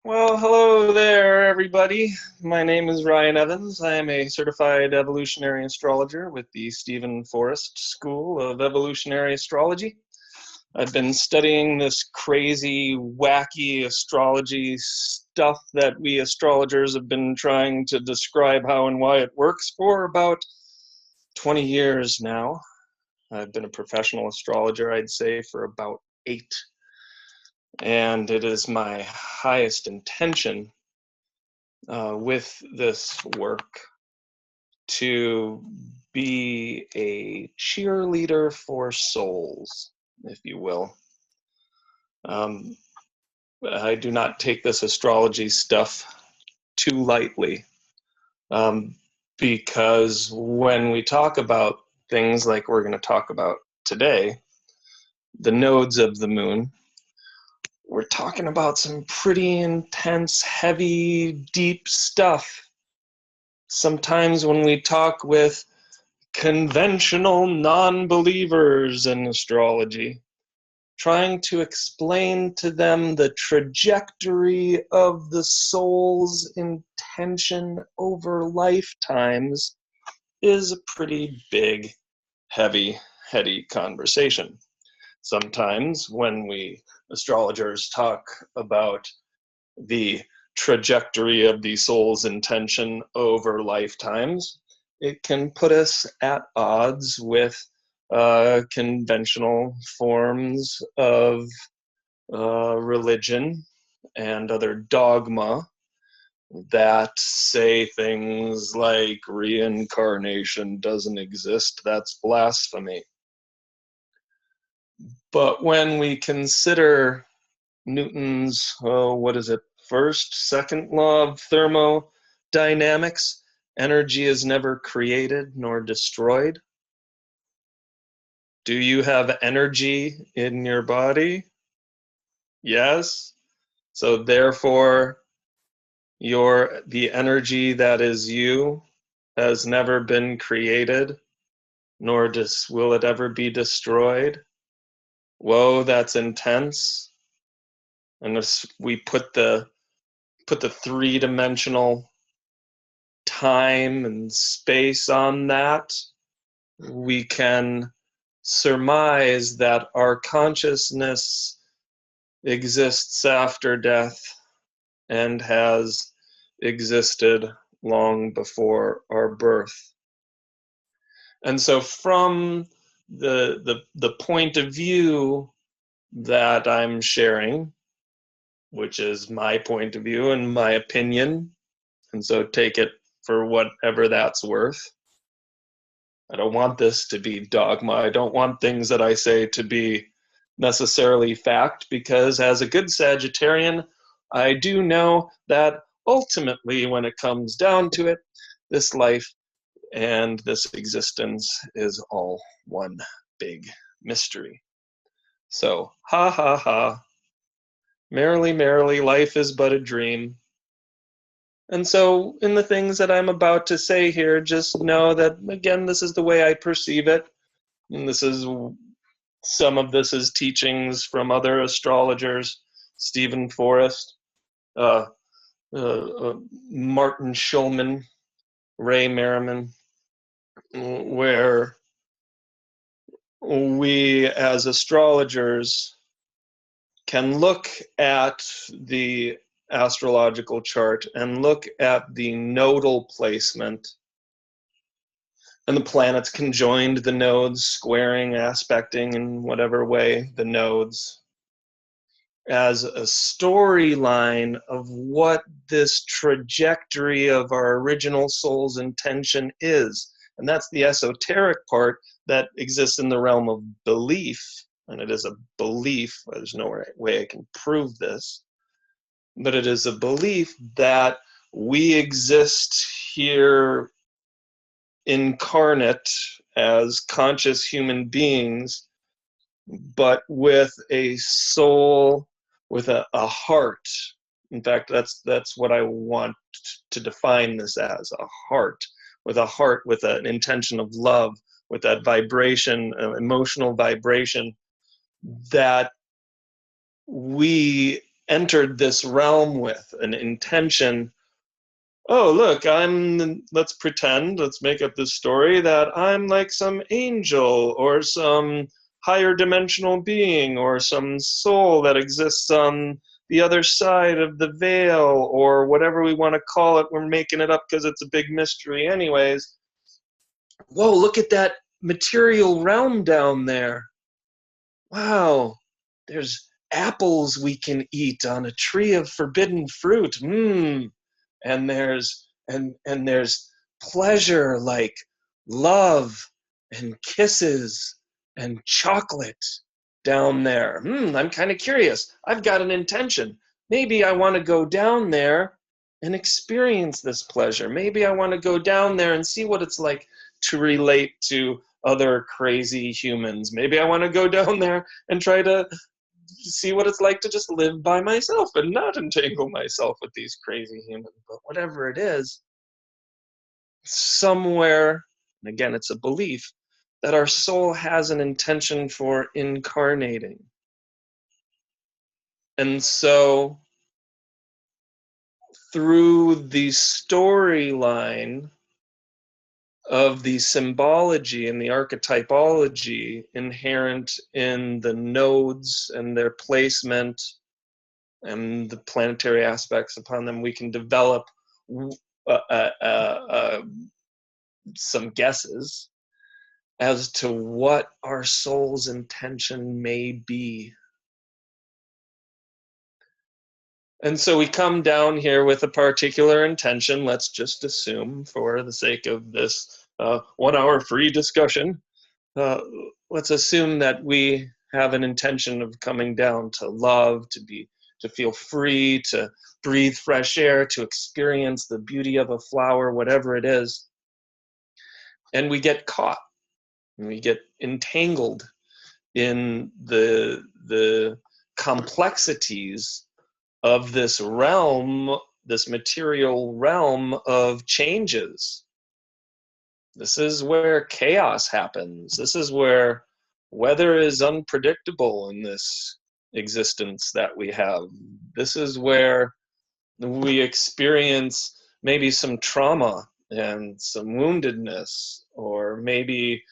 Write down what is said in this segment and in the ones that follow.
Well, hello there, everybody. My name is Ryan Evans. I am a certified evolutionary astrologer with the Stephen Forrest School of Evolutionary Astrology. I've been studying this crazy, wacky astrology stuff that we astrologers have been trying to describe how and why it works for about 20 years now. I've been a professional astrologer, I'd say, for about 8. And it is my highest intention with this work to be a cheerleader for souls, if you will. I do not take this astrology stuff too lightly because when we talk about things like we're going to talk about today, the nodes of the moon, we're talking about some pretty intense, heavy, deep stuff. Sometimes when we talk with conventional non-believers in astrology, trying to explain to them the trajectory of the soul's intention over lifetimes is a pretty big, heavy, heady conversation. Sometimes when we astrologers talk about the trajectory of the soul's intention over lifetimes, it can put us at odds with conventional forms of religion and other dogma that say things like reincarnation doesn't exist, that's blasphemy. But when we consider Newton's, first, second law of thermodynamics, energy is never created nor destroyed. Do you have energy in your body? Yes. So therefore, the energy that is you has never been created, nor will it ever be destroyed. Whoa, that's intense. And if we put the three-dimensional time and space on that, we can surmise that our consciousness exists after death and has existed long before our birth. And so from the point of view that I'm sharing, which is my point of view and my opinion, and so take it for whatever that's worth. I don't want this to be dogma. I don't want things that I say to be necessarily fact, because as a good Sagittarian, I do know that ultimately, when it comes down to it, this life and this existence is all one big mystery. So, ha ha ha. Merrily, merrily, life is but a dream. And so, in the things that I'm about to say here, just know that, again, this is the way I perceive it. And some of this is teachings from other astrologers, Stephen Forrest, uh, Martin Schulman, Ray Merriman, where we as astrologers can look at the astrological chart and look at the nodal placement and the planets conjoined the nodes, squaring, aspecting in whatever way the nodes, as a storyline of what this trajectory of our original soul's intention is. And that's the esoteric part that exists in the realm of belief. And it is a belief, there's no way I can prove this, but it is a belief that we exist here incarnate as conscious human beings, but with a soul, with a heart. In fact, that's what I want to define this as, a heart, with an intention of love, with that vibration, emotional vibration that we entered this realm with an intention. Oh, look, let's pretend, let's make up this story that I'm like some angel or some higher dimensional being or some soul that exists on the other side of the veil, or whatever we want to call it. We're making it up because it's a big mystery anyways. Whoa, look at that material realm down there. Wow, there's apples we can eat on a tree of forbidden fruit. And there's pleasure like love and kisses and chocolate down there. I'm kind of curious. I've got an intention. Maybe I want to go down there and experience this pleasure. Maybe I want to go down there and see what it's like to relate to other crazy humans. Maybe I want to go down there and try to see what it's like to just live by myself and not entangle myself with these crazy humans. But whatever it is, somewhere, and again, it's a belief, that our soul has an intention for incarnating. And so through the storyline of the symbology and the archetypology inherent in the nodes and their placement and the planetary aspects upon them, we can develop some guesses as to what our soul's intention may be. And so we come down here with a particular intention. Let's just assume, for the sake of this 1 hour free discussion, let's assume that we have an intention of coming down to love, to feel free, to breathe fresh air, to experience the beauty of a flower, whatever it is. And we get caught, and we get entangled in the complexities of this realm, this material realm of changes. This is where chaos happens. This is where weather is unpredictable in this existence that we have. This is where we experience maybe some trauma and some woundedness, or maybe,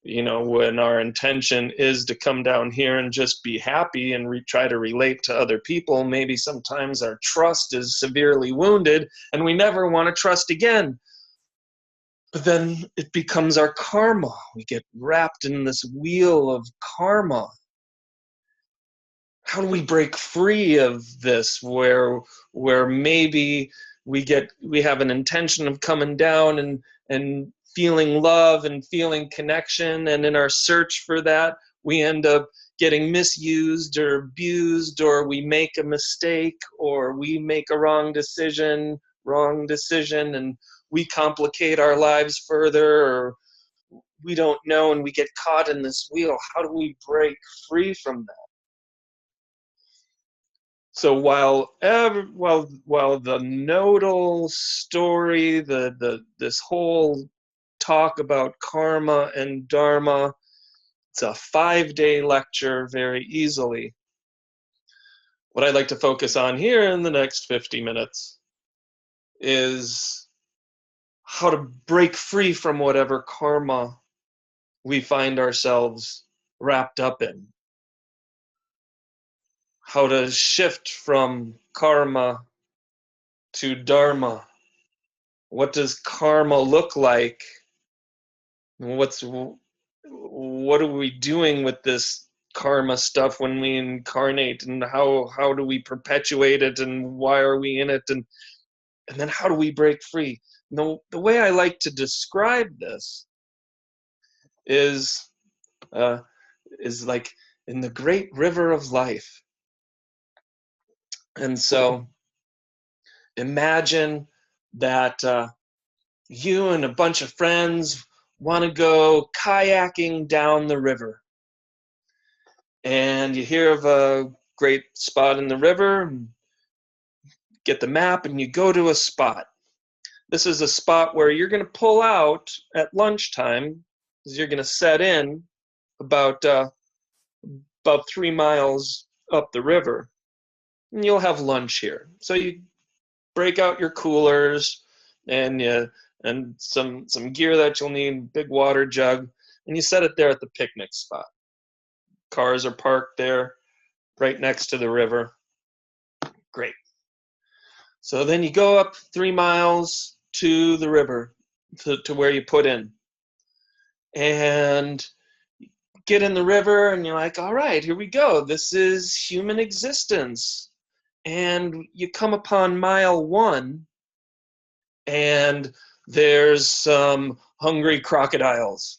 when our intention is to come down here and just be happy and try to relate to other people, maybe sometimes our trust is severely wounded and we never want to trust again. But then it becomes our karma. We get wrapped in this wheel of karma. How do we break free of this, where maybe we have an intention of coming down and feeling love and feeling connection, and in our search for that we end up getting misused or abused, or we make a mistake, or we make a wrong decision, and we complicate our lives further, or we don't know and we get caught in this wheel. How do we break free from that? So while the nodal story, this whole talk about karma and dharma, it's a 5-day lecture very easily. What I'd like to focus on here in the next 50 minutes is how to break free from whatever karma we find ourselves wrapped up in. How to shift from karma to dharma. What does karma look like? What are we doing with this karma stuff when we incarnate, and how do we perpetuate it, and why are we in it, and then how do we break free? The way I like to describe this is like in the great river of life. And so imagine that you and a bunch of friends want to go kayaking down the river. And you hear of a great spot in the river, get the map, and you go to a spot. This is a spot where you're going to pull out at lunchtime, because you're going to set in about 3 miles up the river. and you'll have lunch here. So you break out your coolers and some gear that you'll need, big water jug, and you set it there at the picnic spot. Cars are parked there right next to the river. Great. So then you go up 3 miles to the river, to where you put in. And get in the river, and you're like, all right, here we go. This is human existence. And you come upon mile 1, and there's some hungry crocodiles.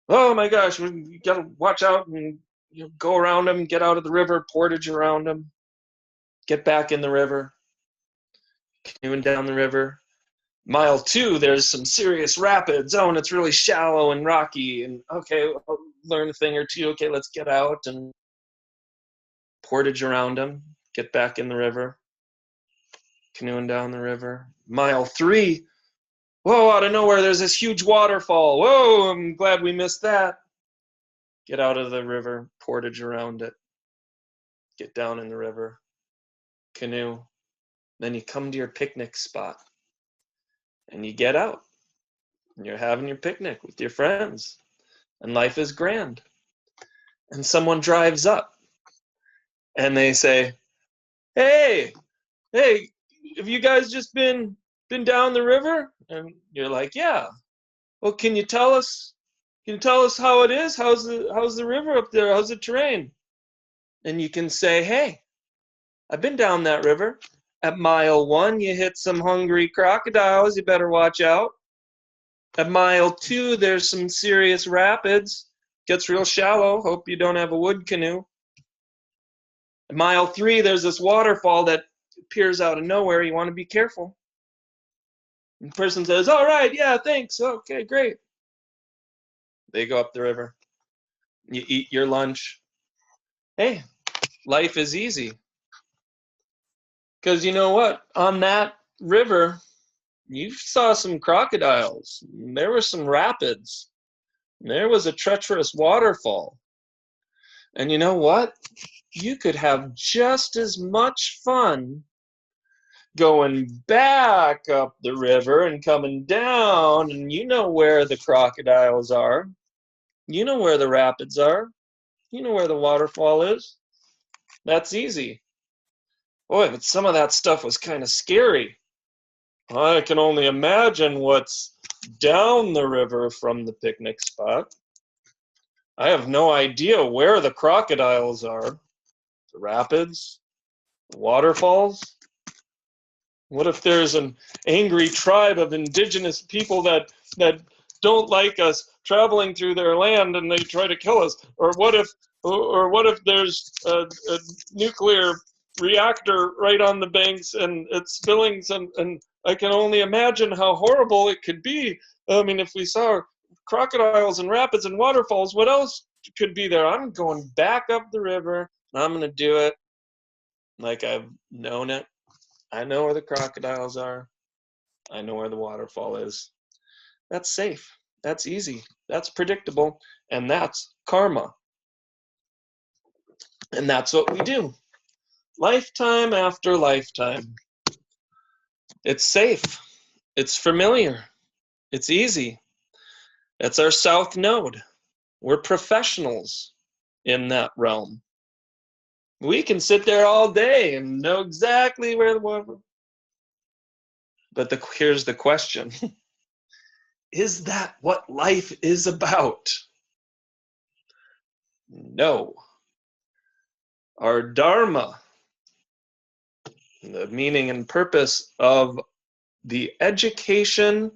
Oh my gosh, we gotta watch out and go around them, get out of the river, portage around them, get back in the river, canoeing down the river. Mile 2, there's some serious rapids. Oh, and it's really shallow and rocky. And okay, I'll learn a thing or two. Okay, let's get out and portage around them, get back in the river, canoeing down the river. Mile 3, whoa, out of nowhere, there's this huge waterfall. Whoa, I'm glad we missed that. Get out of the river, portage around it, get down in the river, canoe. Then you come to your picnic spot and you get out and you're having your picnic with your friends and life is grand. And someone drives up and they say, hey, have you guys just been down the river? And you're like, yeah. Well, can you tell us how it is? How's the river up there? How's the terrain? And you can say, hey, I've been down that river. At mile 1, you hit some hungry crocodiles. You better watch out. At mile 2, there's some serious rapids. Gets real shallow. Hope you don't have a wood canoe. At mile 3, there's this waterfall that appears out of nowhere. You want to be careful. And the person says, all right, yeah, thanks. Okay, great. They go up the river. You eat your lunch. Hey, life is easy. Because you know what? On that river, you saw some crocodiles. There were some rapids. There was a treacherous waterfall. And you know what? You could have just as much fun going back up the river and coming down, and you know where the crocodiles are. You know where the rapids are. You know where the waterfall is. That's easy. Boy, but some of that stuff was kind of scary. I can only imagine what's down the river from the picnic spot. I have no idea where the crocodiles are. The rapids? The waterfalls? What if there's an angry tribe of indigenous people that don't like us traveling through their land and they try to kill us? Or what if there's a nuclear reactor right on the banks and it's spilling some, and I can only imagine how horrible it could be. I mean, if we saw crocodiles and rapids and waterfalls, what else could be there? I'm going back up the river and I'm going to do it like I've known it. I know where the crocodiles are. I know where the waterfall is. That's safe. That's easy. That's predictable. And that's karma. And that's what we do. Lifetime after lifetime. It's safe. It's familiar. It's easy. That's our south node. We're professionals in that realm. We can sit there all day and know exactly where the water. But here's the question. Is that what life is about? No. Our dharma, the meaning and purpose of the education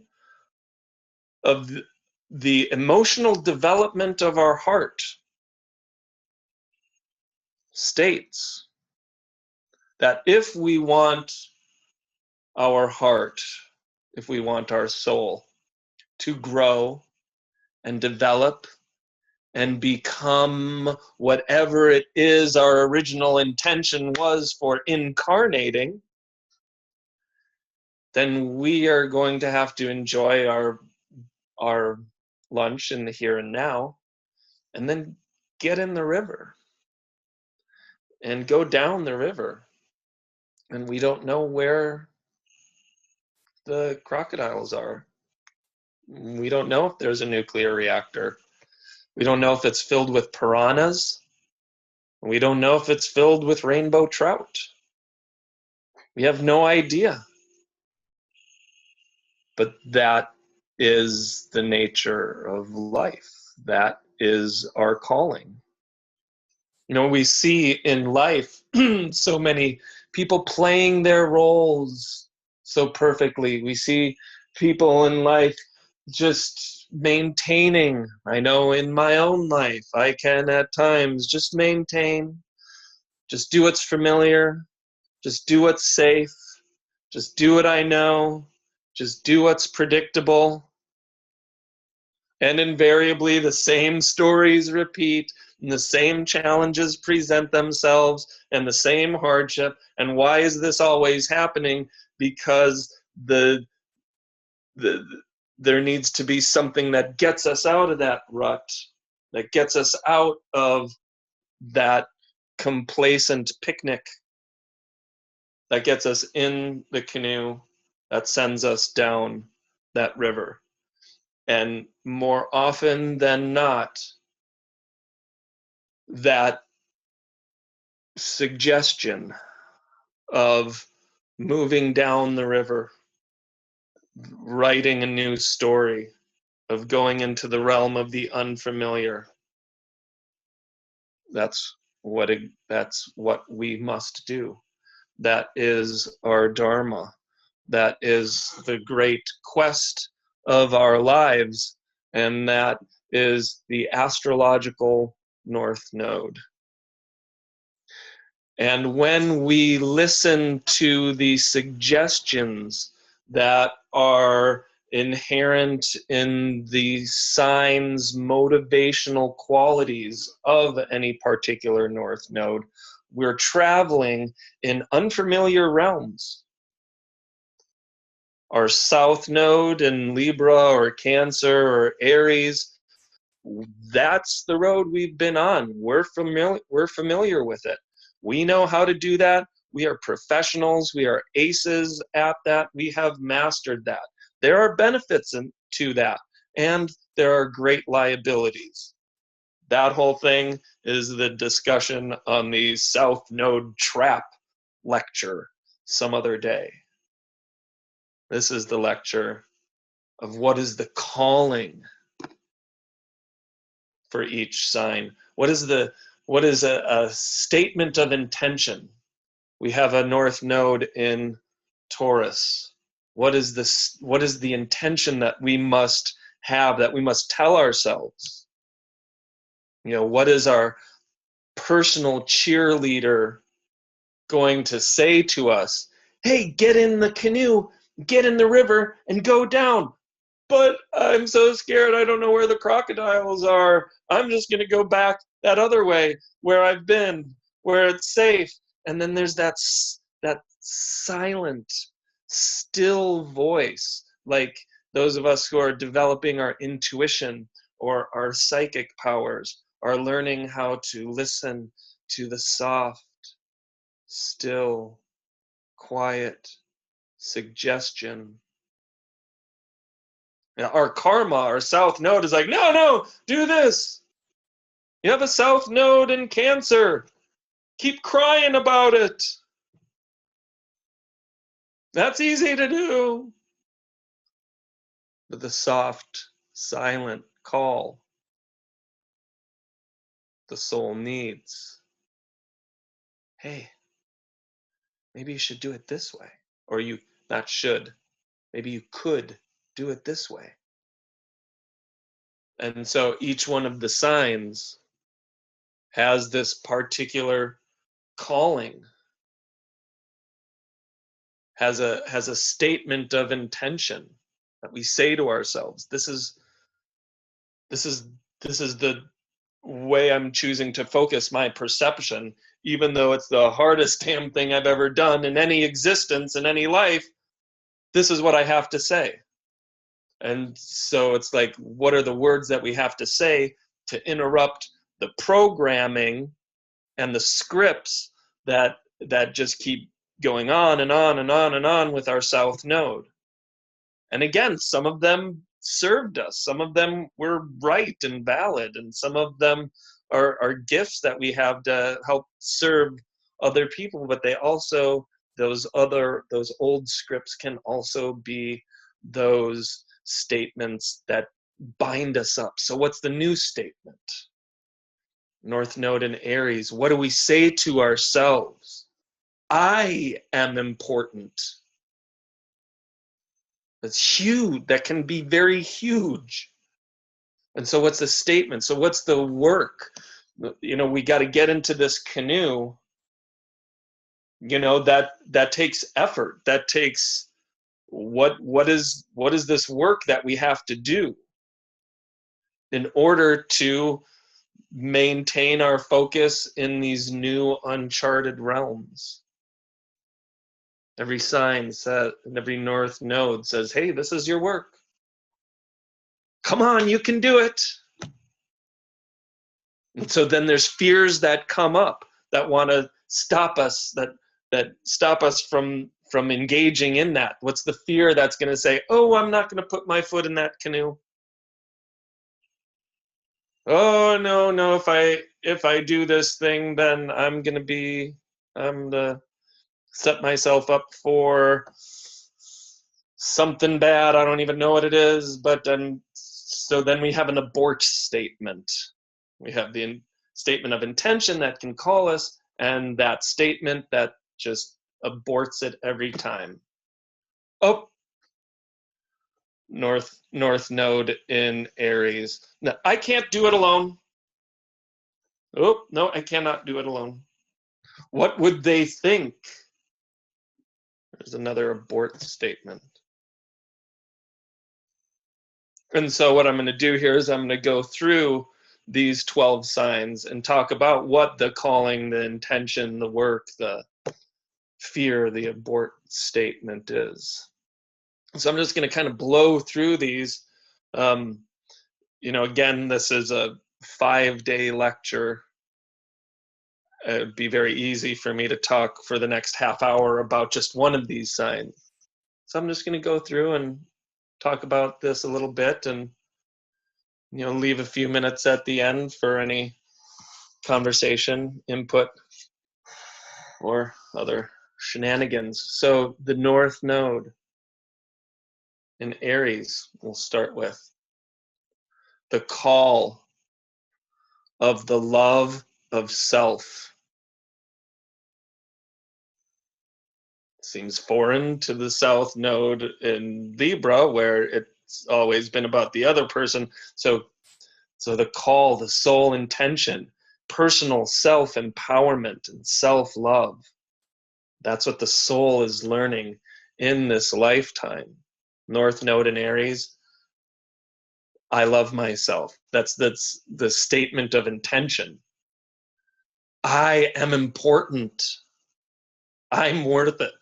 of the emotional development of our heart, states that if we want our heart, if we want our soul to grow and develop and become whatever it is our original intention was for incarnating, then we are going to have to enjoy our lunch in the here and now, and then get in the river and go down the river And we don't know where the crocodiles are. We don't know if there's a nuclear reactor. We don't know if it's filled with piranhas. We don't know if it's filled with rainbow trout. We have no idea. But that is the nature of life. That is our calling. You know, we see in life so many people playing their roles so perfectly. We see people in life just maintaining. I know in my own life, I can at times just maintain, just do what's familiar, just do what's safe, just do what I know, just do what's predictable. And invariably, the same stories repeat, and the same challenges present themselves, and the same hardship. And why is this always happening? Because the there needs to be something that gets us out of that rut, that gets us out of that complacent picnic, that gets us in the canoe, that sends us down that river. And more often than not, that suggestion of moving down the river, writing a new story, of going into the realm of the unfamiliar. That's that's what we must do. That is our dharma. That is the great quest of our lives, and that is the astrological North Node. And when we listen to the suggestions that are inherent in the signs' motivational qualities of any particular North Node, we're traveling in unfamiliar realms. Our South Node in Libra or Cancer or Aries, that's the road we've been on. We're familiar with it. We know how to do that. We are professionals. We are aces at that. We have mastered that. There are benefits to that, and there are great liabilities. That whole thing is the discussion on the South Node Trap lecture some other day. This is the lecture of what is the calling for each sign. What is a statement of intention? We have a North Node in Taurus. What is the intention that we must have, that we must tell ourselves? You know, what is our personal cheerleader going to say to us? Hey, get in the canoe, get in the river, and go down. But I'm so scared, I don't know where the crocodiles are. I'm just going to go back that other way where I've been, where it's safe. And then there's that silent, still voice, like those of us who are developing our intuition or our psychic powers are learning how to listen to the soft, still, quiet suggestion. Now, our karma, our South Node is like, no, do this. You have a South Node in Cancer. Keep crying about it. That's easy to do. But the soft, silent call the soul needs. Hey, maybe you should do it this way. Or you, not should, maybe you could do it this way. And so each one of the signs has this particular calling, has a statement of intention that we say to ourselves. This is the way I'm choosing to focus my perception, even though it's the hardest damn thing I've ever done in any existence, in any life. This is what I have to say. And so it's like, what are the words that we have to say to interrupt the programming and the scripts that just keep going on and on and on and on with our south node. And again, some of them served us, some of them were right and valid, and some of them are gifts that we have to help serve other people, but they also, those old scripts can also be those statements that bind us up. So what's the new statement? North Node in Aries, what do we say to ourselves? I am important. That's huge. That can be very huge. And so what's the statement? So what's the work? We got to get into this canoe. That takes effort. That takes what is this work that we have to do in order to maintain our focus in these new uncharted realms. Every sign says, every north node says, hey, this is your work. Come on, you can do it. And so then there's fears that come up that want to stop us, that stop us from engaging in that. What's the fear that's going to say, oh, I'm not going to put my foot in that canoe? Oh, no, if I do this thing, then I'm going to set myself up for something bad. I don't even know what it is, but so then we have an abort statement. We have the statement of intention that can call us, and that statement that just aborts it every time. Oh, north node in Aries. No, I can't do it alone. Oh, no, I cannot do it alone. What would they think? There's another abort statement. And so what I'm going to do here is I'm going to go through these 12 signs and talk about what the calling, the intention, the work, the fear, the abort statement is. So I'm just going to kind of blow through these. Again, this is a 5-day lecture. It'd be very easy for me to talk for the next half hour about just one of these signs. So I'm just going to go through and talk about this a little bit, and leave a few minutes at the end for any conversation, input, or other shenanigans. So the North Node in Aries, we'll start with the call of the love of self. Seems foreign to the South Node in Libra, where it's always been about the other person. So the call, the soul intention, personal self-empowerment and self-love. That's what the soul is learning in this lifetime. North Node in Aries, I love myself. That's the statement of intention. I am important. I'm worth it.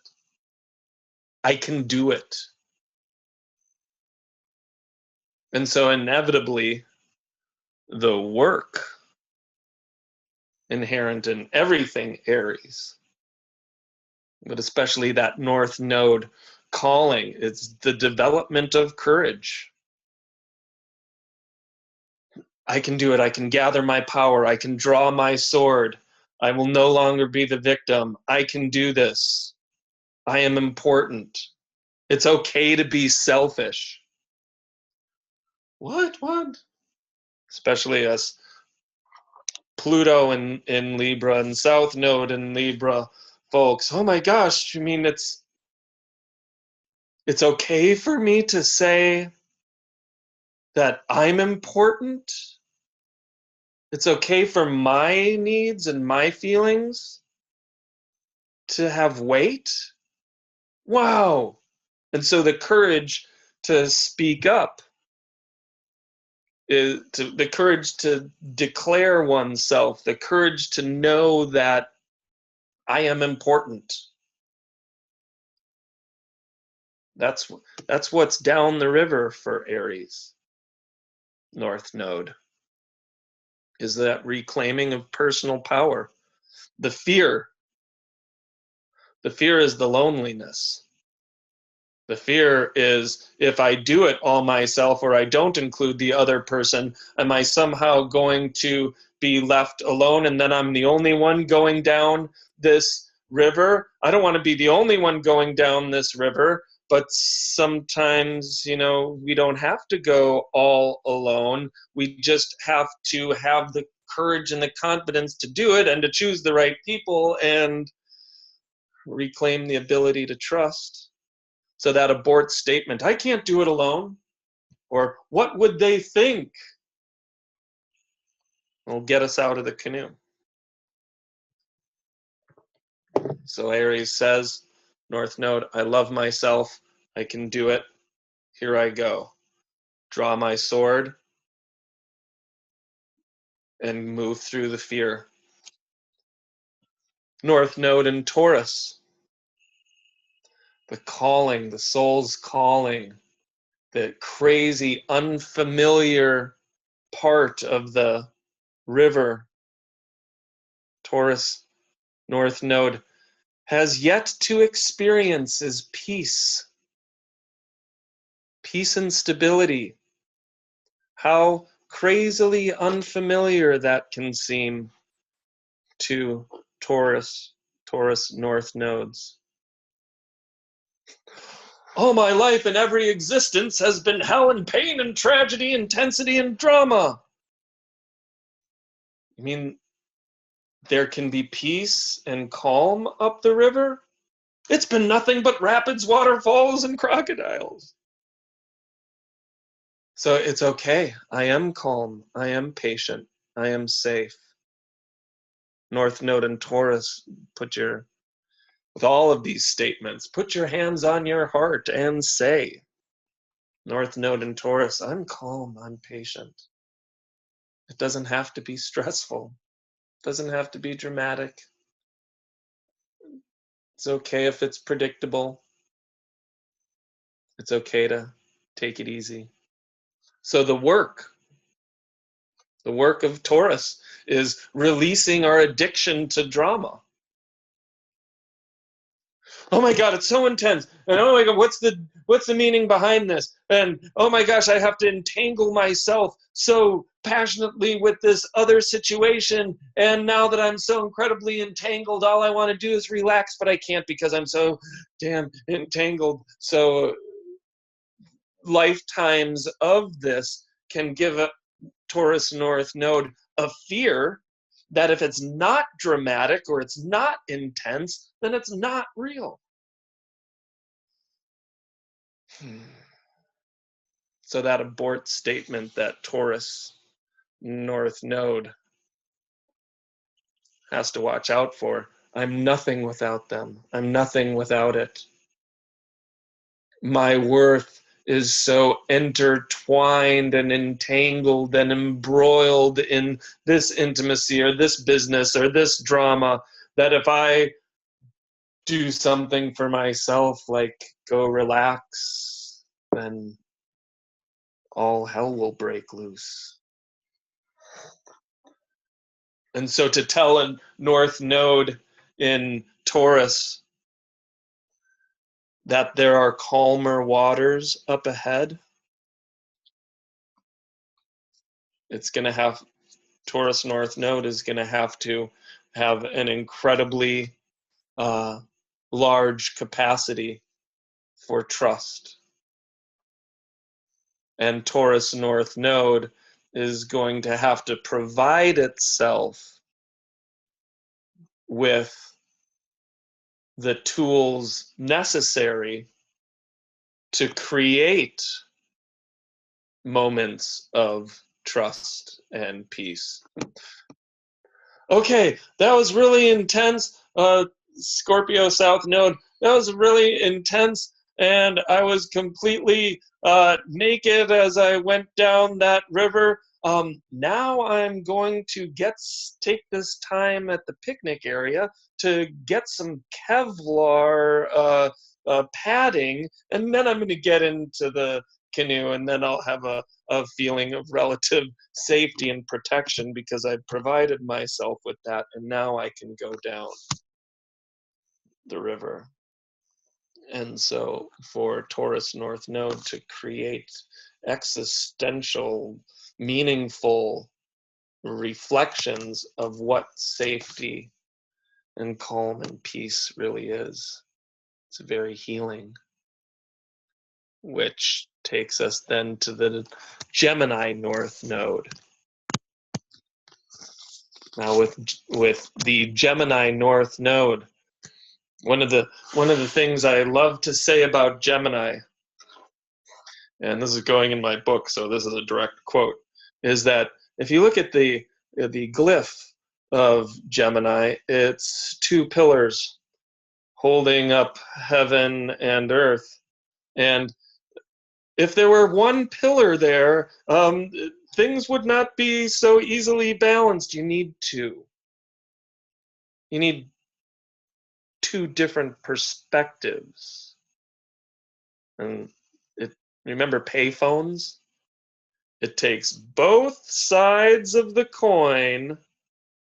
I can do it. And so inevitably, the work inherent in everything Aries, but especially that North Node calling, it's the development of courage. I can do it. I can gather my power. I can draw my sword. I will no longer be the victim. I can do this. I am important. It's okay to be selfish. What? Especially us Pluto in Libra and South Node in Libra folks. Oh my gosh, you mean it's okay for me to say that I'm important? It's okay for my needs and my feelings to have weight? Wow. And so the courage to speak up, is the courage to declare oneself, the courage to know that I am important. That's what's down the river for Aries, North Node, is that reclaiming of personal power. The fear The fear is the loneliness. The fear is, if I do it all myself or I don't include the other person, am I somehow going to be left alone and then I'm the only one going down this river? I don't want to be the only one going down this river, but sometimes, we don't have to go all alone. We just have to have the courage and the confidence to do it and to choose the right people and reclaim the ability to trust. So that abort statement, I can't do it alone, or what would they think, will get us out of the canoe. So Aries says, North Node, I love myself. I can do it. Here I go. Draw my sword and move through the fear. North Node in Taurus, the calling, the soul's calling, the crazy, unfamiliar part of the river. Taurus, North Node, has yet to experience is peace. Peace and stability. How crazily unfamiliar that can seem to Taurus North Nodes. All my life and every existence has been hell and pain and tragedy, intensity and drama. You mean there can be peace and calm up the river? It's been nothing but rapids, waterfalls, and crocodiles. So it's okay. I am calm. I am patient. I am safe. North Node and Taurus, with all of these statements, put your hands on your heart and say, North Node and Taurus, I'm calm. I'm patient. It doesn't have to be stressful. It doesn't have to be dramatic. It's okay if it's predictable. It's okay to take it easy. So the work of Taurus is releasing our addiction to drama. Oh my God, it's so intense. And oh my God, what's the meaning behind this? And oh my gosh, I have to entangle myself so passionately with this other situation. And now that I'm so incredibly entangled, all I want to do is relax, but I can't because I'm so damn entangled. So lifetimes of this can give a Taurus North Node a fear that if it's not dramatic or it's not intense, then it's not real. So that abort statement that Taurus North Node has to watch out for. I'm nothing without them. I'm nothing without it. My worth is so intertwined and entangled and embroiled in this intimacy or this business or this drama that if I do something for myself, like go relax, then all hell will break loose. And so to tell a North Node in Taurus that there are calmer waters up ahead, it's going to have, Taurus North Node is going to have an incredibly large capacity for trust. And Taurus North Node is going to have to provide itself with the tools necessary to create moments of trust and peace. Okay, that was really intense. Scorpio South Node, that was really intense, and I was completely naked as I went down that river. Now I'm going to take this time at the picnic area to get some Kevlar padding, and then I'm going to get into the canoe, and then I'll have a feeling of relative safety and protection because I've provided myself with that, and now I can go down. the river. And so for Taurus North Node to create existential, meaningful reflections of what safety and calm and peace really is, it's very healing, which takes us then to the Gemini North Node. Now with the Gemini North Node, one of the things I love to say about Gemini, and this is going in my book, so this is a direct quote, is that if you look at the glyph of Gemini, it's two pillars holding up heaven and earth. And if there were one pillar there, things would not be so easily balanced. You need two. You need two different perspectives. And remember payphones? It takes both sides of the coin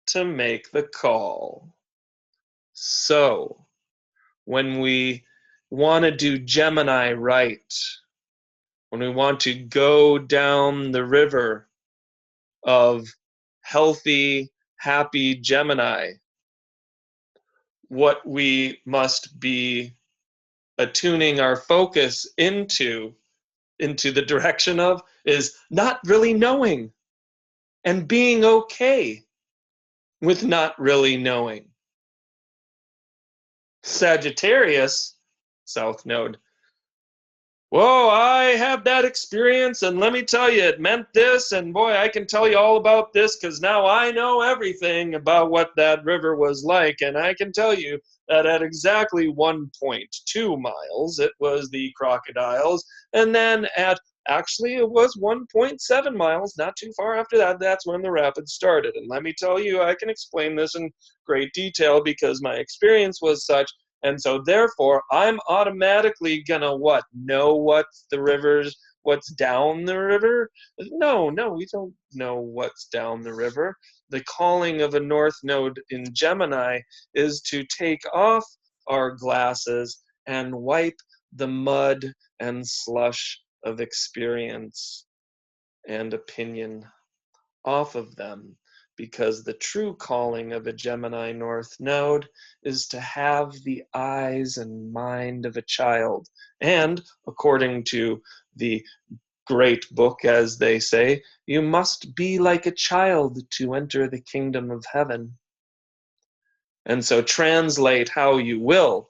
to make the call. So, when we want to do Gemini right, when we want to go down the river of healthy, happy Gemini, what we must be attuning our focus into the direction of is not really knowing and being okay with not really knowing. Sagittarius, South Node. Whoa, I have that experience, and let me tell you, it meant this, and boy, I can tell you all about this because now I know everything about what that river was like, and I can tell you that at exactly 1.2 miles, it was the crocodiles, and then actually, it was 1.7 miles, not too far after that, that's when the rapids started. And let me tell you, I can explain this in great detail because my experience was such. And so therefore, I'm automatically gonna know what's the rivers, what's down the river? No, we don't know what's down the river. The calling of a North Node in Gemini is to take off our glasses and wipe the mud and slush of experience and opinion off of them, because the true calling of a Gemini North Node is to have the eyes and mind of a child. And according to the great book, as they say, you must be like a child to enter the kingdom of heaven. And so translate how you will.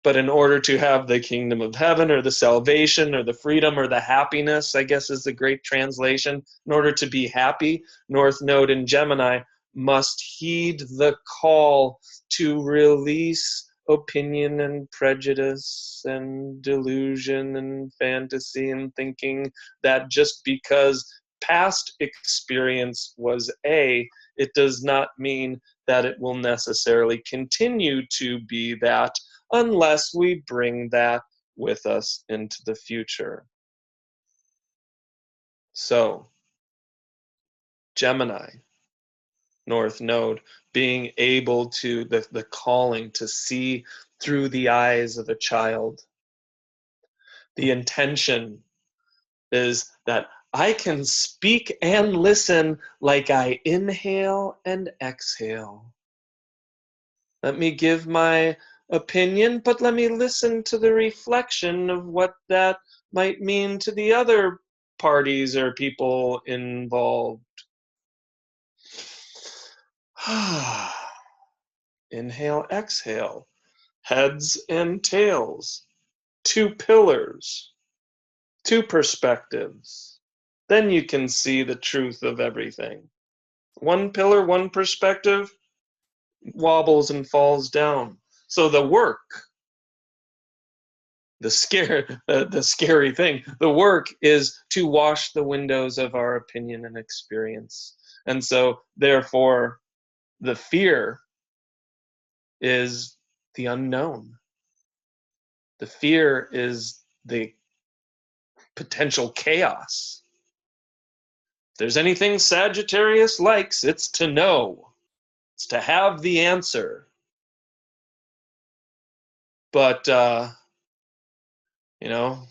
But in order to have the kingdom of heaven or the salvation or the freedom or the happiness, I guess is the great translation, in order to be happy, North Node in Gemini must heed the call to release opinion and prejudice and delusion and fantasy and thinking that just because past experience was A, it does not mean that it will necessarily continue to be that unless we bring that with us into the future. So, Gemini, North Node, being able to, the calling to see through the eyes of a child. The intention is that I can speak and listen like I inhale and exhale. Let me give my opinion, but let me listen to the reflection of what that might mean to the other parties or people involved. Inhale, exhale. Heads and tails. Two pillars. Two perspectives. Then you can see the truth of everything. One pillar, one perspective, wobbles and falls down. So the work, the scary thing, the work is to wash the windows of our opinion and experience. And so therefore the fear is the unknown. The fear is the potential chaos. If there's anything Sagittarius likes, it's to know. It's to have the answer. But, you know,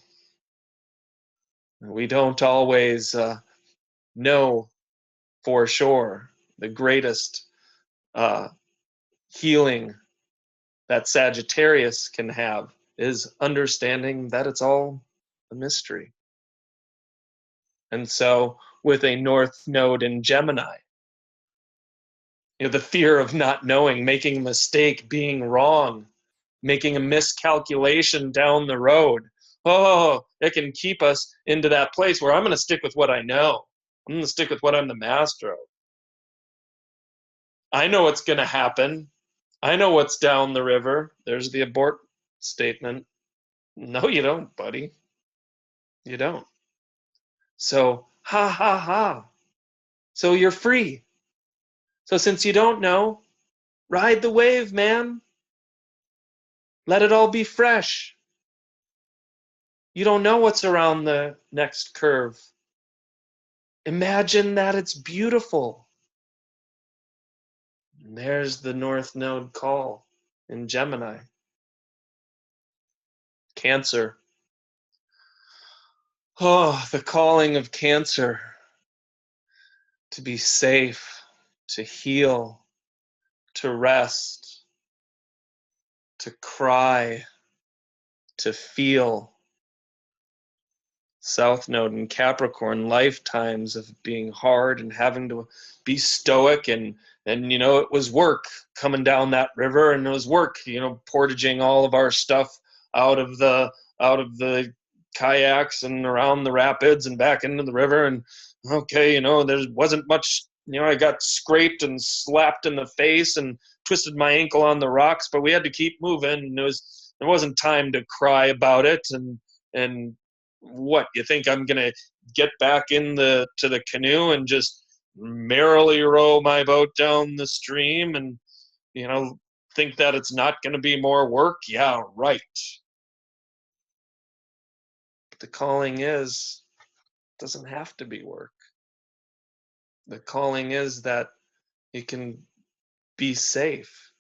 we don't always know for sure. The greatest uh, healing that Sagittarius can have is understanding that it's all a mystery. And so, with a North Node in Gemini, the fear of not knowing, making a mistake, being wrong, making a miscalculation down the road. Oh, it can keep us into that place where I'm going to stick with what I know. I'm going to stick with what I'm the master of. I know what's going to happen. I know what's down the river. There's the abort statement. No, you don't, buddy. You don't. So, ha ha ha. So you're free. So since you don't know, ride the wave, man. Let it all be fresh. You don't know what's around the next curve. Imagine that it's beautiful. And there's the North Node call in Gemini. Cancer. Oh, the calling of Cancer to be safe, to heal, to rest, to cry, to feel. South Node in Capricorn, lifetimes of being hard and having to be stoic, and it was work coming down that river, and it was work, portaging all of our stuff out of the kayaks and around the rapids and back into the river. And okay, there wasn't much, I got scraped and slapped in the face and twisted my ankle on the rocks, but we had to keep moving, and there wasn't time to cry about it. And what, you think I'm gonna get back to the canoe and just merrily row my boat down the stream and think that it's not gonna be more work? Yeah, right. But the calling is, it doesn't have to be work. The calling is that you can be safe,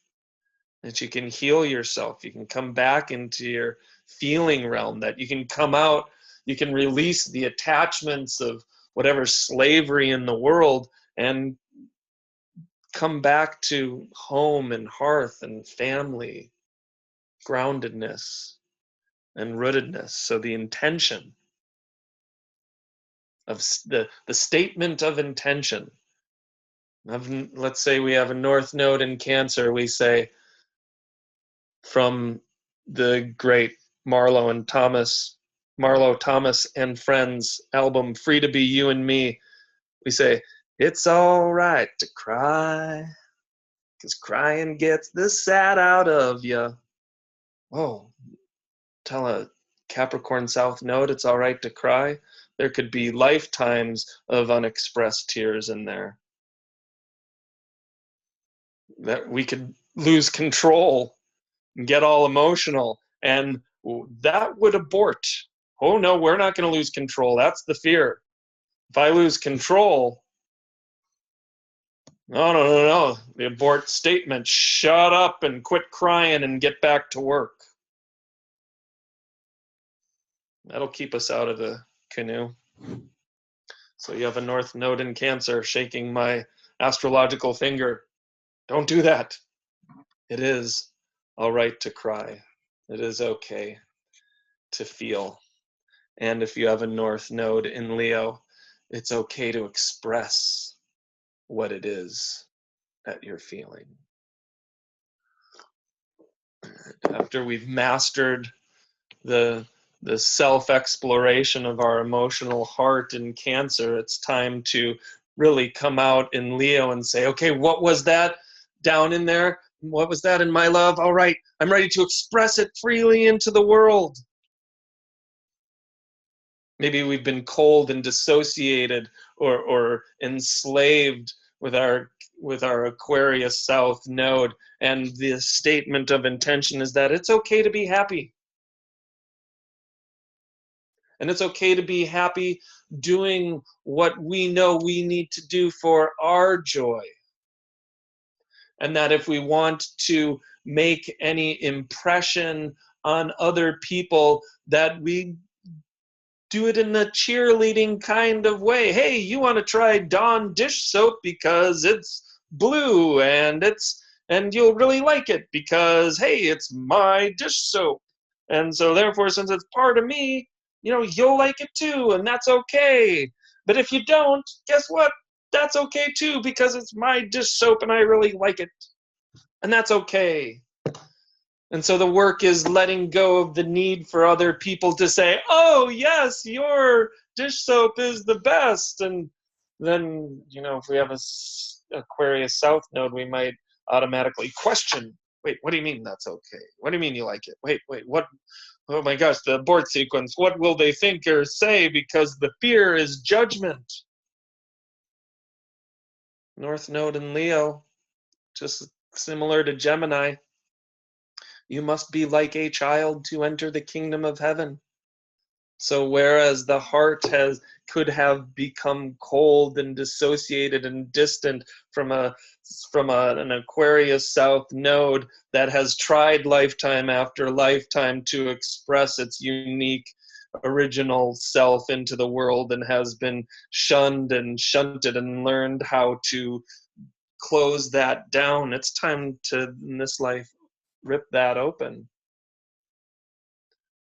that you can heal yourself, you can come back into your feeling realm, that you can come out, you can release the attachments of whatever slavery in the world and come back to home and hearth and family, groundedness and rootedness. So the intention of the statement of intention of, let's say we have a North Node in Cancer, we say, from the great Marlowe Thomas and Friends album, Free to Be You and Me, we say, it's all right to cry, 'cause crying gets the sad out of you. Oh, tell a Capricorn South Node it's all right to cry. There could be lifetimes of unexpressed tears in there. That we could lose control and get all emotional, and that would abort. Oh no, we're not going to lose control. That's the fear. If I lose control, no. The abort statement, shut up and quit crying and get back to work. That'll keep us out of the canoe. So you have a North Node in Cancer shaking my astrological finger. Don't do that. It is all right to cry. It is okay to feel. And if you have a North Node in Leo, it's okay to express what it is that you're feeling. After we've mastered the self-exploration of our emotional heart in Cancer, it's time to really come out in Leo and say, okay, what was that down in there? What was that in my love? All right, I'm ready to express it freely into the world. Maybe we've been cold and dissociated or enslaved with our Aquarius South Node, and the statement of intention is that it's okay to be happy. And it's okay to be happy doing what we know we need to do for our joy. And that if we want to make any impression on other people, that we do it in the cheerleading kind of way. Hey, you want to try Dawn dish soap because it's blue and you'll really like it because, hey, it's my dish soap. And so therefore, since it's part of me, you'll like it too, and that's okay. But if you don't, guess what? That's okay too, because it's my dish soap and I really like it. And that's okay. And so the work is letting go of the need for other people to say, oh, yes, your dish soap is the best. And then, if we have a Aquarius South node, we might automatically question, wait, what do you mean that's okay? What do you mean you like it? Wait, what? Oh my gosh, the abort sequence. What will they think or say? Because the fear is judgment. North node in Leo, just similar to Gemini. You must be like a child to enter the kingdom of heaven. So whereas the heart could have become cold and dissociated and distant from an Aquarius South node that has tried lifetime after lifetime to express its unique original self into the world and has been shunned and shunted and learned how to close that down, it's time to, in this life, rip that open.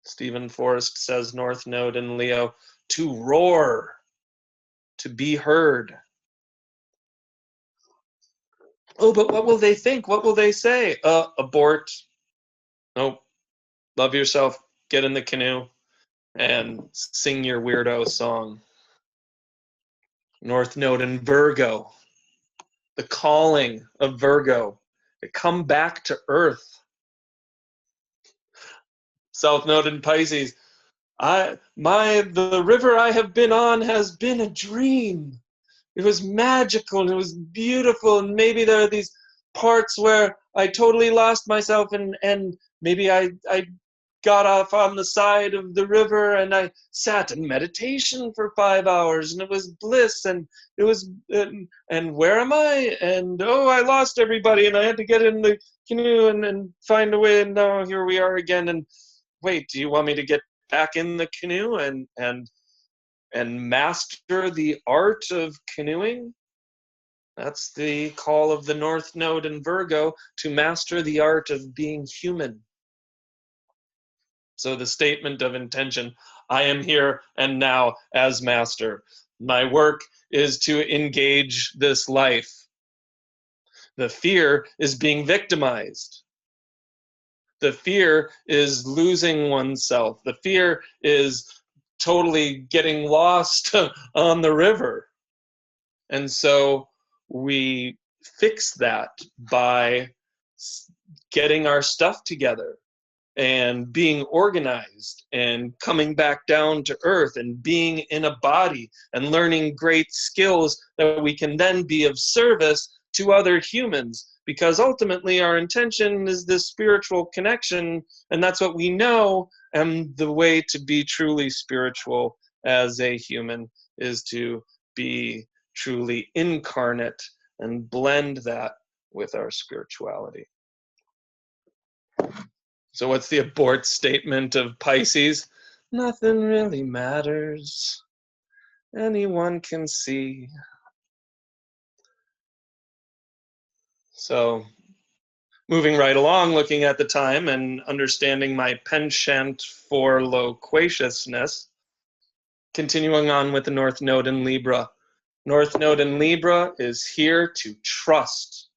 Stephen Forrest says North Node in Leo, to roar, to be heard. Oh, but what will they think? What will they say? Abort. Nope. Love yourself. Get in the canoe and sing your weirdo song. North Node in Virgo. The calling of Virgo. To come back to Earth. South Node in Pisces. The river I have been on has been a dream. It was magical and it was beautiful, and maybe there are these parts where I totally lost myself and maybe I got off on the side of the river and I sat in meditation for 5 hours and it was bliss and it was and where am I? And oh, I lost everybody and I had to get in the canoe and find a way, and now here we are again. And wait, do you want me to get back in the canoe and master the art of canoeing? That's the call of the North Node in Virgo, to master the art of being human. So the statement of intention, I am here and now as master. My work is to engage this life. The fear is being victimized. The fear is losing oneself. The fear is totally getting lost on the river. And so we fix that by getting our stuff together and being organized and coming back down to earth and being in a body and learning great skills that we can then be of service to other humans, because ultimately our intention is this spiritual connection, and that's what we know. And the way to be truly spiritual as a human is to be truly incarnate and blend that with our spirituality. So what's the abort statement of Pisces? Nothing really matters. Anyone can see. So moving right along, looking at the time and understanding my penchant for loquaciousness, continuing on with the North Node in Libra. North Node in Libra is here to trust.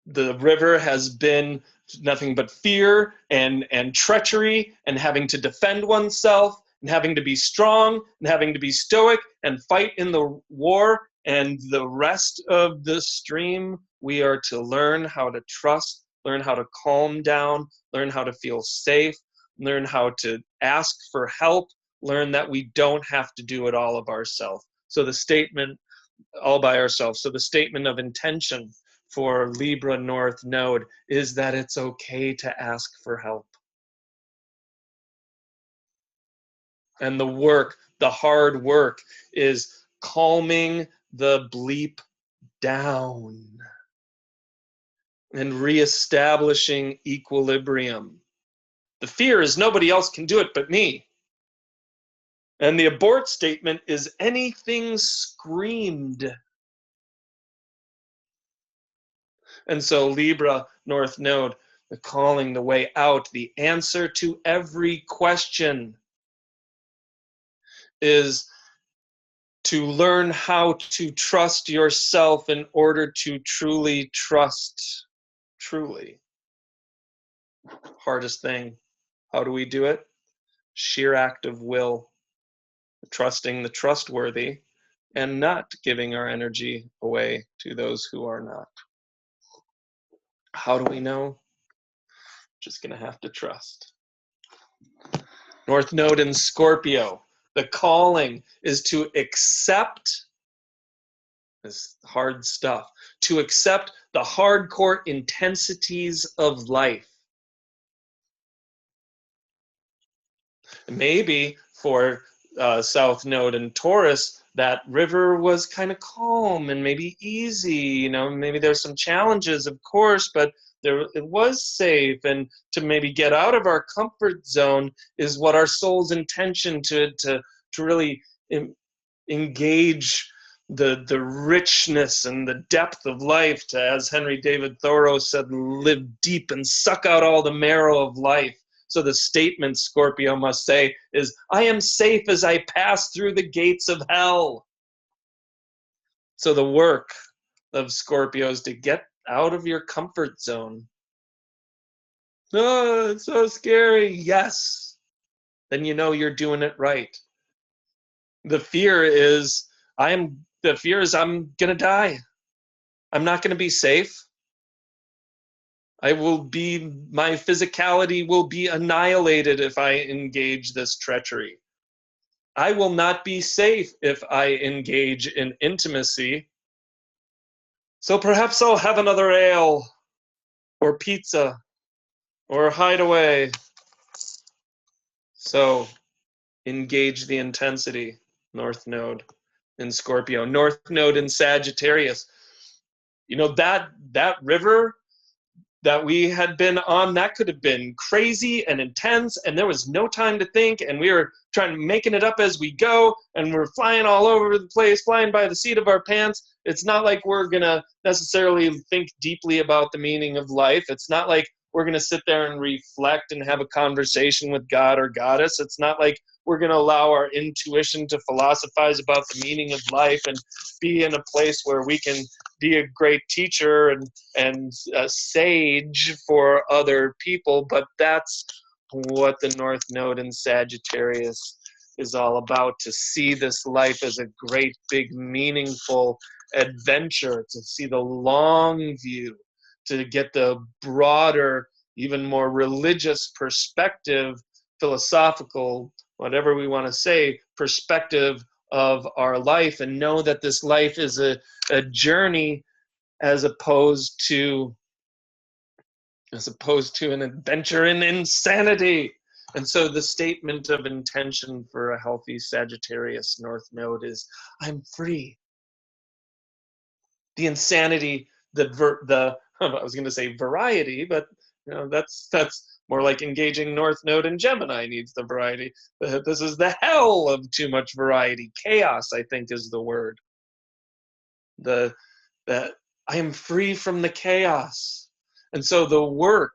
The river has been nothing but fear and treachery and having to defend oneself and having to be strong and having to be stoic and fight in the war. And the rest of the stream, we are to learn how to trust, learn how to calm down, learn how to feel safe, learn how to ask for help, learn that we don't have to do it all of ourselves. So the statement, all by ourselves. So the statement of intention for Libra North Node is that it's okay to ask for help. And the work, the hard work, is calming the bleep down and reestablishing equilibrium. The fear is nobody else can do it but me. And the abort statement is anything screamed. And so Libra, North Node, the calling, the way out, the answer to every question is to learn how to trust yourself in order to truly trust, truly. Hardest thing. How do we do it? Sheer act of will, trusting the trustworthy and not giving our energy away to those who are not. How do we know? Just going to have to trust. North Node in Scorpio. The calling is to accept this hard stuff, to accept the hardcore intensities of life. Maybe for South Node and Taurus, that river was kind of calm and maybe easy. You know, maybe there's some challenges, of course, but it was safe. And to maybe get out of our comfort zone is what our soul's intention to really engage the richness and the depth of life, to, as Henry David Thoreau said, live deep and suck out all the marrow of life. So the statement Scorpio must say is, I am safe as I pass through the gates of hell. So the work of Scorpio is to get out of your comfort zone. Oh, it's so scary. Yes. Then you know you're doing it right. The fear is I'm gonna die. I'm not gonna be safe. My physicality will be annihilated if I engage this treachery. I will not be safe if I engage in intimacy. So perhaps I'll have another ale or pizza or hideaway. So engage the intensity, North Node in Scorpio, North Node in Sagittarius. You know, that river that we had been on, that could have been crazy and intense, and there was no time to think, and we were making it up as we go, and we're flying all over the place, flying by the seat of our pants. It's not like we're gonna necessarily think deeply about the meaning of life. It's not like we're gonna sit there and reflect and have a conversation with God or Goddess. It's not like we're gonna allow our intuition to philosophize about the meaning of life and be in a place where we can be a great teacher and a sage for other people. But that's what the North Node in Sagittarius is all about, to see this life as a great, big, meaningful adventure, to see the long view, to get the broader, even more religious perspective, philosophical, whatever we want to say, perspective of our life, and know that this life is a journey as opposed to an adventure in insanity. And so the statement of intention for a healthy Sagittarius North Node is, I'm free. The insanity, I was going to say variety, but you know, that's more like engaging North Node and Gemini needs the variety. This is the hell of too much variety. Chaos, I think, is the word. That I am free from the chaos. And so the work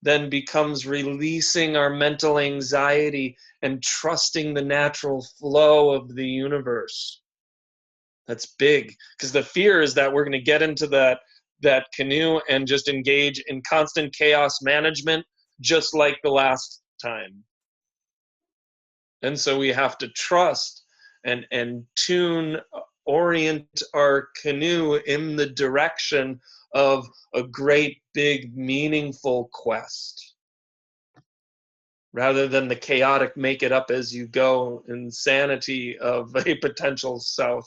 then becomes releasing our mental anxiety and trusting the natural flow of the universe. That's big, because the fear is that we're going to get into that canoe and just engage in constant chaos management, just like the last time. And so we have to trust and orient our canoe in the direction of a great, big, meaningful quest, rather than the chaotic make it up as you go insanity of a potential South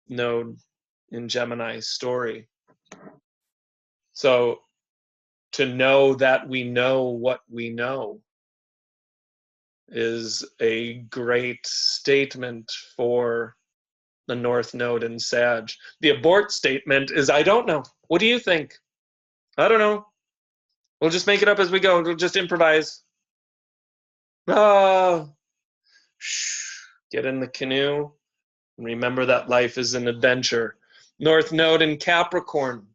Node in Gemini story. So to know that we know what we know is a great statement for the North Node in Sag. The abort statement is, I don't know. What do you think? I don't know. We'll just make it up as we go. We'll just improvise. Ah, get in the canoe and remember that life is an adventure. North Node in Capricorn.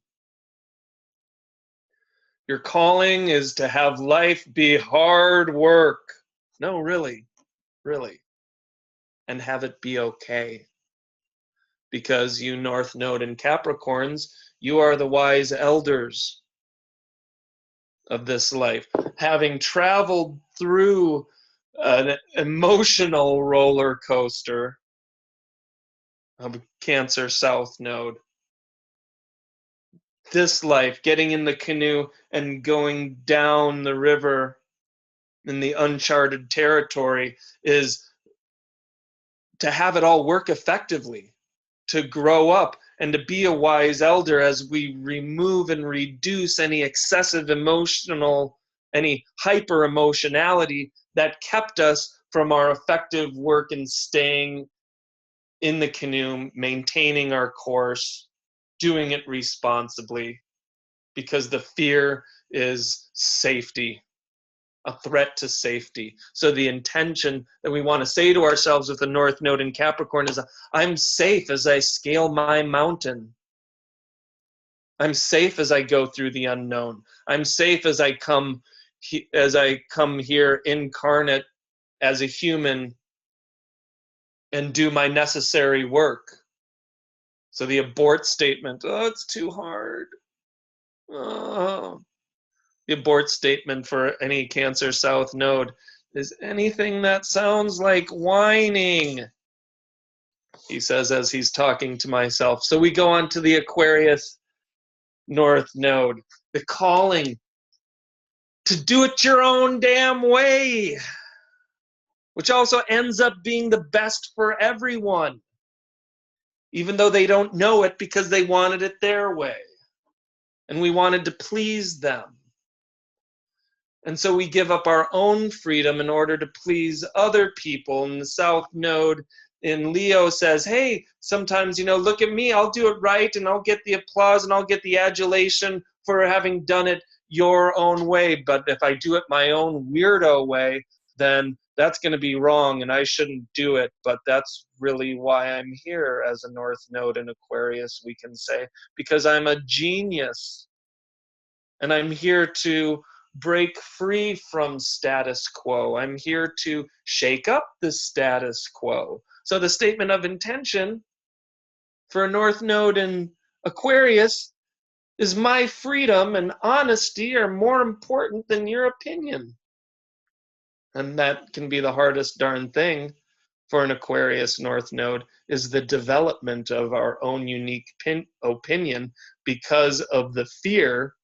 Your calling is to have life be hard work. No, really, really. And have it be okay. Because you North Node in Capricorns, you are the wise elders of this life. Having traveled through an emotional roller coaster of Cancer South Node, this life, getting in the canoe and going down the river in the uncharted territory, is to have it all work effectively, to grow up and to be a wise elder as we remove and reduce any excessive emotional, any hyper emotionality that kept us from our effective work in staying in the canoe, maintaining our course, doing it responsibly, because the fear is safety, a threat to safety. So the intention that we want to say to ourselves with the North Node in Capricorn is, I'm safe as I scale my mountain. I'm safe as I go through the unknown. I'm safe as I come here incarnate as a human and do my necessary work. So the abort statement, oh, it's too hard. Oh. The abort statement for any Cancer South Node is anything that sounds like whining, he says as he's talking to myself. So we go on to the Aquarius North Node, the calling to do it your own damn way, which also ends up being the best for everyone, even though they don't know it because they wanted it their way. And we wanted to please them. And so we give up our own freedom in order to please other people. And the South Node in Leo says, hey, sometimes, look at me, I'll do it right, and I'll get the applause and I'll get the adulation for having done it your own way. But if I do it my own weirdo way, then that's going to be wrong and I shouldn't do it. But that's really why I'm here as a North Node in Aquarius, we can say, because I'm a genius. And I'm here to break free from status quo. I'm here to shake up the status quo. So the statement of intention for a North Node in Aquarius is, my freedom and honesty are more important than your opinion. And that can be the hardest darn thing for an Aquarius North Node, is the development of our own unique opinion, because of the fear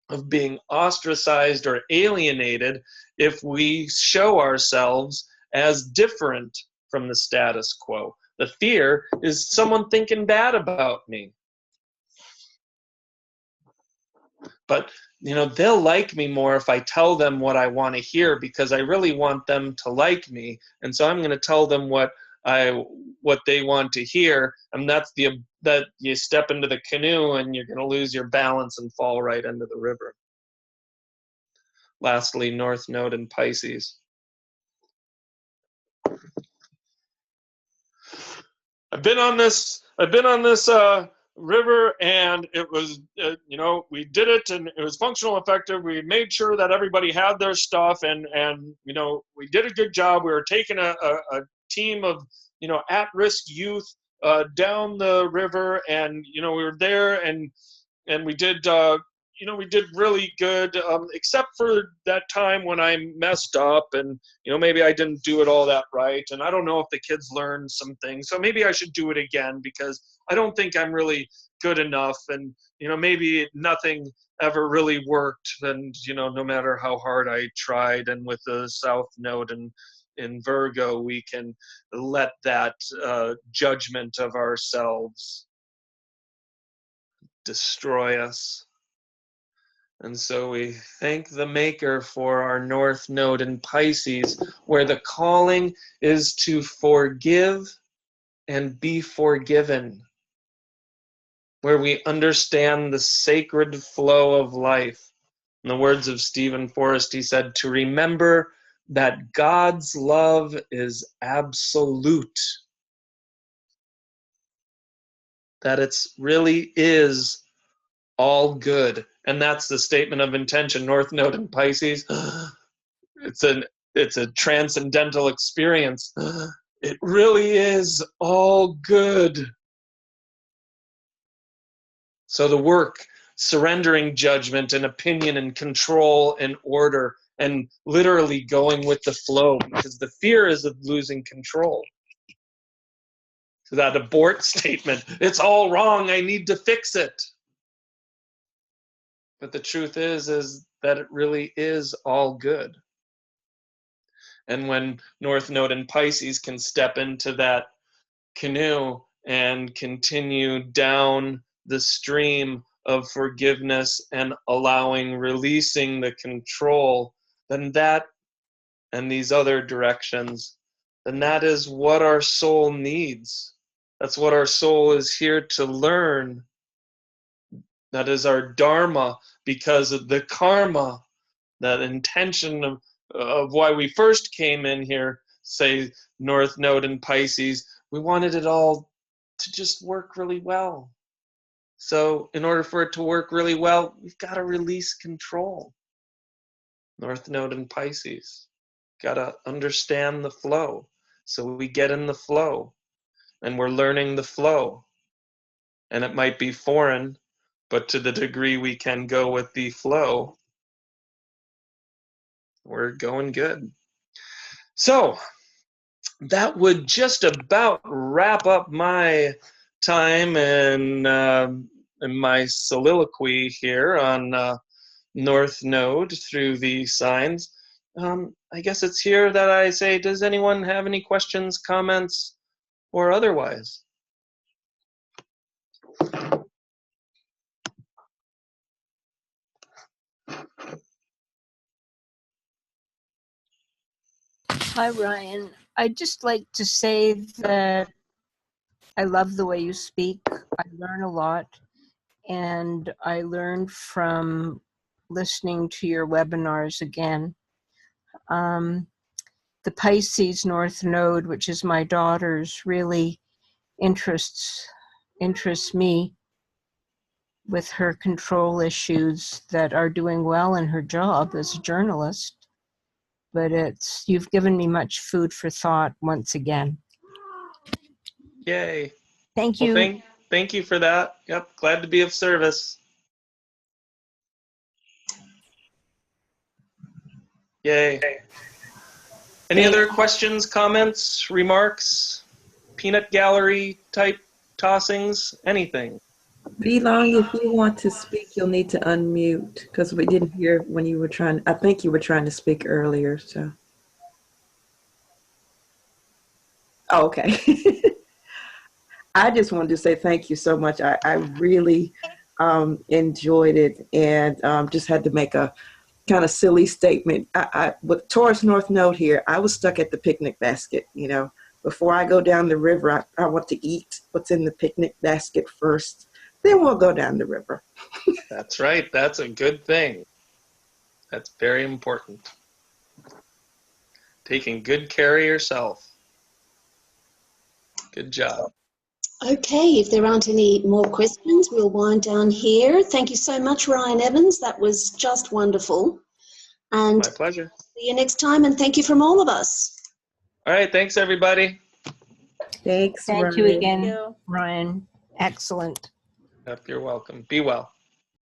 of being ostracized or alienated if we show ourselves as different from the status quo. The fear is someone thinking bad about me. But they'll like me more if I tell them what I want to hear, because I really want them to like me. And so I'm going to tell them what they want to hear. And that's that you step into the canoe and you're going to lose your balance and fall right into the river. Lastly, North Node in Pisces. I've been on this river, and it was we did it, and it was functional, effective. We made sure that everybody had their stuff, and we did a good job. We were taking a team of at-risk youth down the river, and we were there, and we did we did really good, except for that time when I messed up, and maybe I didn't do it all that right, and I don't know if the kids learned some things, so maybe I should do it again, because I don't think I'm really good enough, and maybe nothing ever really worked, and no matter how hard I tried. And with the South Node in Virgo, we can let that judgment of ourselves destroy us. And so we thank the Maker for our North Node in Pisces, where the calling is to forgive and be forgiven, where we understand the sacred flow of life. In the words of Stephen Forrest, he said, to remember that God's love is absolute, that it really is all good. And that's the statement of intention, North Node in Pisces. It's a transcendental experience. It really is all good. So the work, surrendering judgment and opinion and control and order, and literally going with the flow, because the fear is of losing control. So that abort statement, it's all wrong, I need to fix it. But the truth is that it really is all good. And when North Node in Pisces can step into that canoe and continue down the stream of forgiveness and allowing, releasing the control, then that and these other directions, then that is what our soul needs. That's what our soul is here to learn. That is our dharma, because of the karma, that intention of why we first came in here, say North Node in Pisces, we wanted it all to just work really well. So in order for it to work really well, we've got to release control. North Node in Pisces. Got to understand the flow. So we get in the flow and we're learning the flow. And it might be foreign, but to the degree we can go with the flow, we're going good. So that would just about wrap up my time and my soliloquy here on North Node through the signs. I guess it's here that I say, does anyone have any questions, comments, or otherwise? Hi, Ryan. I'd just like to say that I love the way you speak. I learn a lot, and I learned from listening to your webinars again. The Pisces North Node, which is my daughter's, really interests me with her control issues that are doing well in her job as a journalist. But you've given me much food for thought once again. Yay. Thank you. Well, thank you for that. Yep, glad to be of service. Yay. Any other questions, comments, remarks, peanut gallery type tossings, anything? B-Long, if you want to speak, you'll need to unmute because we didn't hear when you were trying. I think you were trying to speak earlier. So, oh, okay. I just wanted to say thank you so much. I really enjoyed it, and just had to make a kind of silly statement. With Taurus North Node here, I was stuck at the picnic basket. You know, before I go down the river, I want to eat what's in the picnic basket first. Then we'll go down the river. That's right. That's a good thing. That's very important. Taking good care of yourself. Good job. Okay, if there aren't any more questions, we'll wind down here. Thank you so much, Ryan Evans. That was just wonderful. And my pleasure. See you next time, and thank you from all of us. All right, thanks everybody. Thanks, Thank Ryan. you again, Ryan. Excellent. Yep, you're welcome. Be well.